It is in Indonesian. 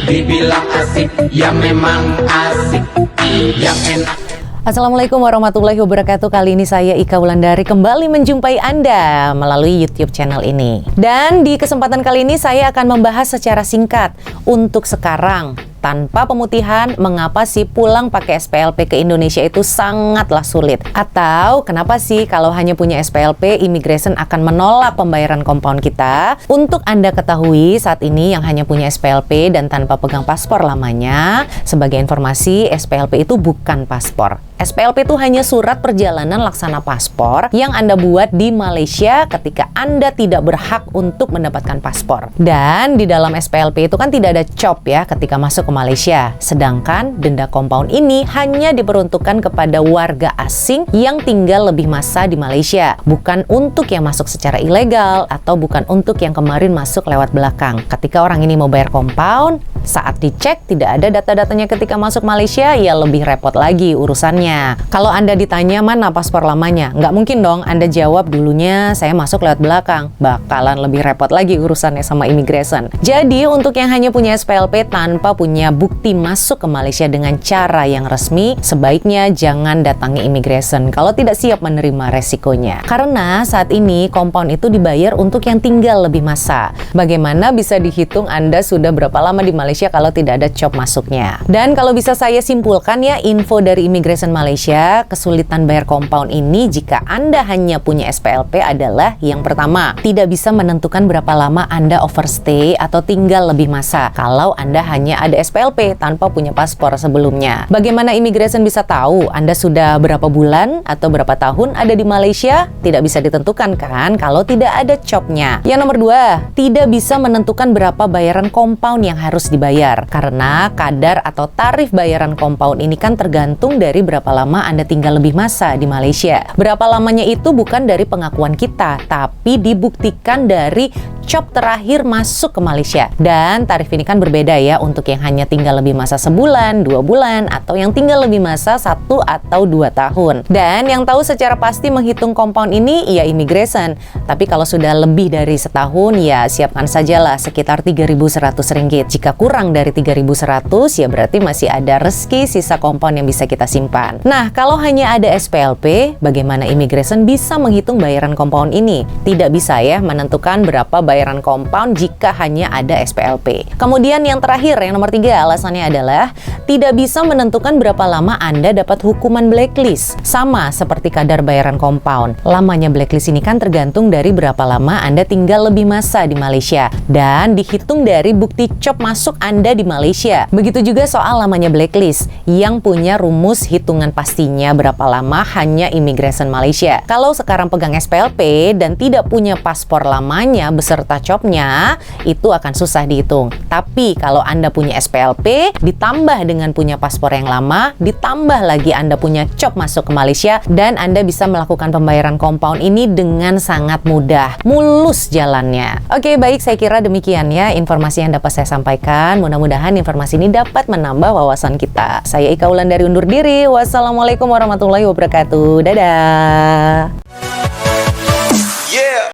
Dibilang asik, ya memang asik. Yang enak. Assalamualaikum warahmatullahi wabarakatuh. Kali ini saya Ika Wulandari kembali menjumpai Anda melalui YouTube channel ini. Dan di kesempatan kali ini saya akan membahas secara singkat untuk sekarang tanpa pemutihan, mengapa sih pulang pakai SPLP ke Indonesia itu sangatlah sulit? Atau kenapa sih kalau hanya punya SPLP, Immigration akan menolak pembayaran compound kita? Untuk Anda ketahui, saat ini yang hanya punya SPLP dan tanpa pegang paspor lamanya, sebagai informasi, SPLP itu bukan paspor. SPLP itu hanya surat perjalanan laksana paspor yang Anda buat di Malaysia ketika Anda tidak berhak untuk mendapatkan paspor. Dan di dalam SPLP itu kan tidak ada COP ya ketika masuk ke Malaysia. Sedangkan denda compound ini hanya diperuntukkan kepada warga asing yang tinggal lebih masa di Malaysia. Bukan untuk yang masuk secara ilegal atau bukan untuk yang kemarin masuk lewat belakang. Ketika orang ini mau bayar compound, saat dicek tidak ada data-datanya ketika masuk Malaysia, ya lebih repot lagi urusannya. Kalau Anda ditanya mana paspor lamanya, nggak mungkin dong Anda jawab dulunya saya masuk lewat belakang. Bakalan lebih repot lagi urusannya sama Immigration. Jadi untuk yang hanya punya SPLP tanpa punya bukti masuk ke Malaysia dengan cara yang resmi, sebaiknya jangan datangi Immigration kalau tidak siap menerima resikonya. Karena saat ini compound itu dibayar untuk yang tinggal lebih masa. Bagaimana bisa dihitung Anda sudah berapa lama di Malaysia kalau tidak ada COP masuknya? Dan kalau bisa saya simpulkan ya, info dari Immigration Malaysia, kesulitan bayar compound ini jika Anda hanya punya SPLP adalah yang pertama, tidak bisa menentukan berapa lama Anda overstay atau tinggal lebih masa kalau Anda hanya ada SPLP tanpa punya paspor sebelumnya. Bagaimana Immigration bisa tahu Anda sudah berapa bulan atau berapa tahun ada di Malaysia? Tidak bisa ditentukan kan kalau tidak ada COP-nya. Yang nomor dua, tidak bisa menentukan berapa bayaran compound yang harus dibayar karena kadar atau tarif bayaran compound ini kan tergantung dari berapa lama Anda tinggal lebih masa di Malaysia. Berapa lamanya itu bukan dari pengakuan kita, tapi dibuktikan dari COP terakhir masuk ke Malaysia. Dan tarif ini kan berbeda ya untuk yang hanya tinggal lebih masa sebulan, 2 bulan, atau yang tinggal lebih masa 1 atau 2 tahun. Dan yang tahu secara pasti menghitung compound ini ya Immigration. Tapi kalau sudah lebih dari setahun ya siapkan sajalah sekitar Rp3.100. Jika kurang dari Rp3.100 ya berarti masih ada rezeki sisa compound yang bisa kita simpan. Nah, kalau hanya ada SPLP, bagaimana Immigration bisa menghitung bayaran compound ini? Tidak bisa ya menentukan berapa bayaran compound jika hanya ada SPLP. Kemudian yang terakhir, yang nomor 3, alasannya adalah tidak bisa menentukan berapa lama Anda dapat hukuman blacklist. Sama seperti kadar bayaran compound. Lamanya blacklist ini kan tergantung dari berapa lama Anda tinggal lebih masa di Malaysia dan dihitung dari bukti COP masuk Anda di Malaysia. Begitu juga soal lamanya blacklist yang punya rumus hitungan pastinya berapa lama hanya Immigration Malaysia. Kalau sekarang pegang SPLP dan tidak punya paspor lamanya beserta COP-nya, itu akan susah dihitung. Tapi kalau Anda punya SPLP ditambah dengan punya paspor yang lama, ditambah lagi Anda punya COP masuk ke Malaysia dan Anda bisa melakukan pembayaran compound ini dengan sangat mudah, mulus jalannya. Oke, baik, saya kira demikian ya informasi yang dapat saya sampaikan. Mudah-mudahan informasi ini dapat menambah wawasan kita. Saya Ika Wulandari undur diri. Wassalamualaikum warahmatullahi wabarakatuh. Dadah.